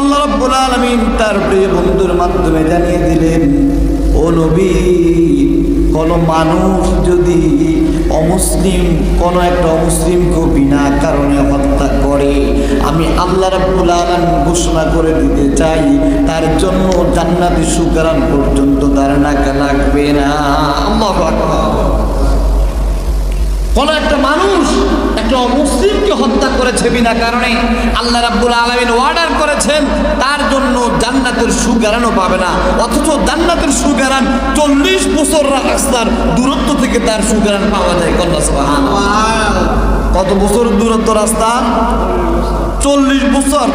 আল্লাহ রাব্বুল আলামিন তার প্রিয় বন্ধুর মাধ্যমে জানিয়ে দিলেন, ও নবী, কোনো মানুষ যদি কোনো একটা অমুসলিমকে বিনা কারণে হত্যা করে, আমি আল্লাহ রাব্বুল আলামিন ঘোষণা করে দিতে চাই তার জন্য জান্নাতি সুঘ্রাণ পর্যন্ত তার নাকে লাগবে না। আল্লাহু আকবার। কোন একটা মানুষ একটা অমুসলিমকে হত্যা করেছে বিনা কারণে, আল্লাহ রাব্বুল আলামিন অর্ডার করেছেন তার জন্য জান্নাতের সুঘ্রাণও পাবে না। অথচ জান্নাতের সুঘ্রাণ 40 বছর রাস্তার দূরত্ব থেকে তার সুঘ্রাণ পাওয়া যায়। সুবহানাল্লাহ। কত বছর দূরত্ব রাস্তা? 40 বছর।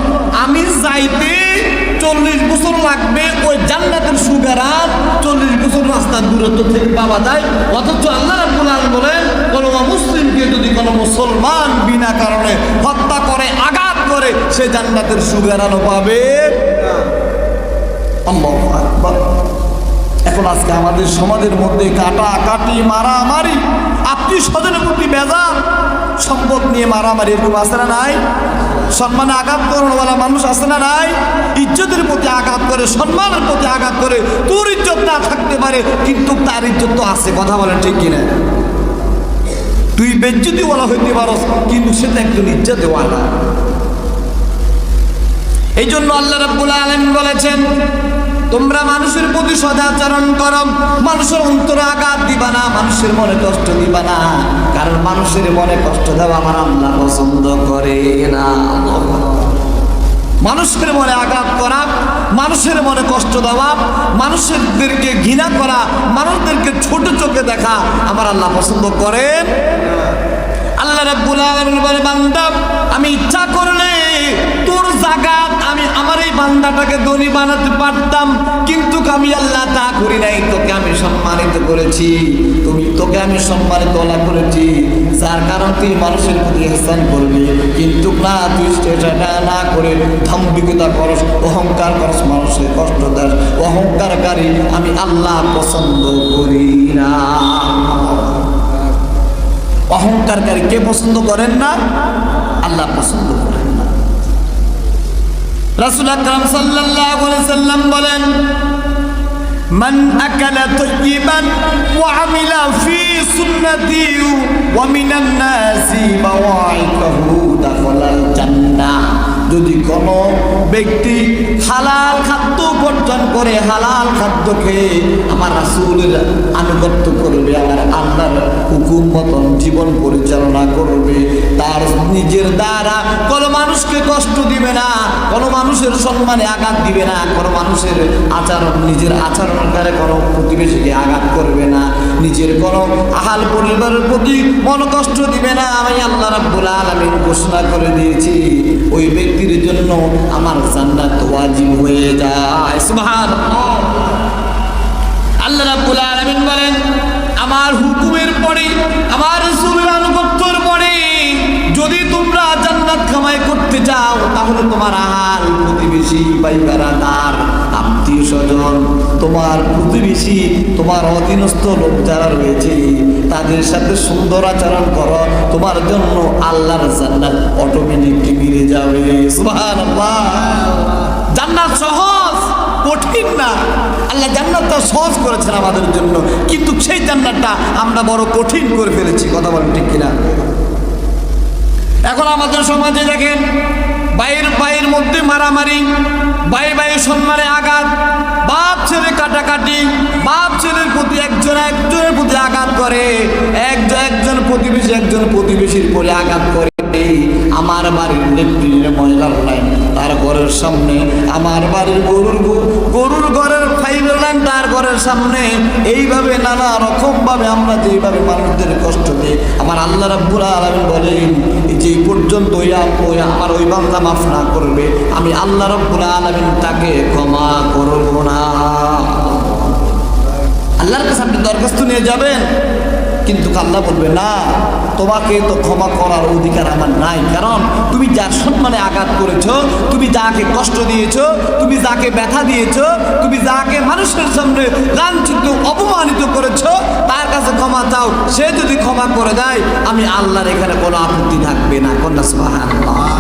আমি যাইতে 40 বছর লাগবে, ওই জান্নাতের সুঘ্রাণ 40 বছর রাস্তার দূরত্ব থেকে পাওয়া যায়। অথচ আল্লাহ রাব্বুল আলামিন বলেন, কোনো মুসলিমকে যদি কোনো মুসলমান বিনা কারণে হত্যা করে, আঘাত করে, সে জান্নাতের সুঘ্রাণও পাবে। আল্লাহু আকবার। এখন আজকে আমাদের সমাজের মধ্যে কাটাকাটি, মারামারি, আত্মীয় স্বজনের প্রতি বেজার, সম্পদ নিয়ে মারামারি, এরকম আছে না নাই? সম্মানে আঘাত করানোওয়ালা মানুষ আছে না নাই? ইজ্জতের প্রতি আঘাত করে, সম্মানের প্রতি আঘাত করে। তোর ইজ্জত না থাকতে পারে, কিন্তু তার ইজ্জত তো আছে। কথা বলেন ঠিক কিনা? তুই বেজ্জতিওয়ালা হইতে পারস, কিন্তু সে তো একজন ইজ্জতওয়ালা। এই জন্য আল্লাহ রাব্বুল আলামিন বলেছেন, তোমরা মানুষের প্রতি সদাচরণ করো, মানুষের অন্তরে আঘাত দিবা না, মানুষের মনে কষ্ট দিবা না, কারণ মানুষের মনে কষ্ট দেওয়া আমার আল্লাহ পছন্দ করে না। মানুষের মনে আঘাত করা, মানুষের মনে কষ্ট দেওয়া, মানুষদেরকে ঘৃণা করা, মানুষদেরকে ছোট চোখে দেখা আমার আল্লাহ পছন্দ করেন। আল্লাহ রাব্বুল আলামিন বলে, বান্দা, আমি ইচ্ছা করলে তোর জাগাত আমি আমার এই বান্দাটাকে ধনী বানাতে পারতাম, কিন্তু আমি আল্লাহ তা করি নাই। তোকে আমি সম্মানিত করেছি, তোকে আমি সম্মানিত করেছি, যার কারণ তুই মানুষের প্রতি ইহসান করবি। কিন্তু না, তুই সেটা না করে দাম্ভিকতা করস, অহংকার করস, মানুষের কষ্ট দাস, অহংকারকারী আমি আল্লাহ পছন্দ করি না। অহংকারকারী কে পছন্দ করেন না? আল্লাহ পছন্দ করেন না। রাসূল আকরাম সাল্লাল্লাহু আলাইহি সাল্লাম বলেন, মান আকালা তাইয়িবান ওয়া আমিলা ফি সুন্নতি ওয়া মিনান নাসি মাওয়াইকাহু দাখালাল জান্নাহ। যদি কোনো ব্যক্তি হালাল খাদ্য বর্জন করে, হালাল খাদ্য খেয়ে আমার রাসূলের আনুগত্য করবে, আমার আল্লাহর হুকুম মতন জীবন পরিচালনা করবে, তার নিজের দ্বারা কোনো মানুষকে কষ্ট দিবে না, কোনো মানুষের সম্মানে আঘাত দিবে না, কোনো মানুষের নিজের আচরণকারে কোনো প্রতিবেশীকে আঘাত করবে না, নিজের কোনো আহাল পরিবারের প্রতি মন কষ্ট দিবে না, আমি আল্লাহ রাব্বুল আলামিন ঘোষণা করে দিয়েছি, ওই ব্যক্তির জন্য আমার জান্নাত ওয়াজিব হয়ে যায়। সুবহানাল্লাহ। আল্লাহ রাব্বুল আলামিন বলেন, আমার হুকুমের পরে, আমার রাসূলের আনুগত্যের পরে যদি তোমরা জান্নাত কামাই করতে চাও, তাহলে তোমার আহাল প্রতিবেশী, ভাই বেড়াদার, আত্মীয় স্বজন, তোমার প্রতিবেশী, তোমার অধীনস্থ লোক যারা রয়েছে, তাদের সাথে সুন্দর আচরণ করো, তোমার জন্য আল্লাহর জান্নাত অটোমেটিকলি মিলে যাবে। সুবহানাল্লাহ। জান্নাত সহজ, কঠিন না। আল্লাহ জান্নাতটা সহজ করেছেন আমাদের জন্য, কিন্তু সেই জান্নাতটা আমরা বড় কঠিন করে ফেলেছি। কথা বলেন ঠিক কিনা? এখন আমাদের সমাজে দেখেন, ভাইয়ের মধ্যে মারামারি, ভাই সম্মানে আঘাত, বাপ ছেলে কাটাকাটি, বাপ ছেলের প্রতি একজনের প্রতি আঘাত করে, একজন প্রতিবেশীর পরে আঘাত করে। আমার বাড়ির লেফটিনের মহিলার লাইন তার ঘরের সামনে, আমার বাড়ির গরুর ঘরের ফাইভের লাইন তার ঘরের সামনে, এইভাবে নানা রকম ভাবে আমরা যেভাবে মানুষদের কষ্ট দিই, আমার আল্লাহ রাব্বুল আলামিন বলেন, যে পর্যন্ত আমার ওই বান্দা মাফ না করবে, আমি আল্লাহ রাব্বুল আলামিন তাকে ক্ষমা করব না। আল্লাহর কাছে আপনি দরখাস্ত নিয়ে যাবেন, কিন্তু আল্লাহ বলবে, না, তোমাকে তো ক্ষমা করার অধিকার আমার নাই, কারণ তুমি যার সম্মানে আঘাত করেছো, তুমি যাকে কষ্ট দিয়েছো, তুমি যাকে ব্যথা দিয়েছো, তুমি যাকে মানুষের সামনে লাঞ্ছিত অপমানিত করেছো, তার কাছে ক্ষমা চাও, সে যদি ক্ষমা করে দেয়, আমি আল্লাহর এখানে কোনো আপত্তি থাকবে না। কন্যা সুবহানাল্লাহ।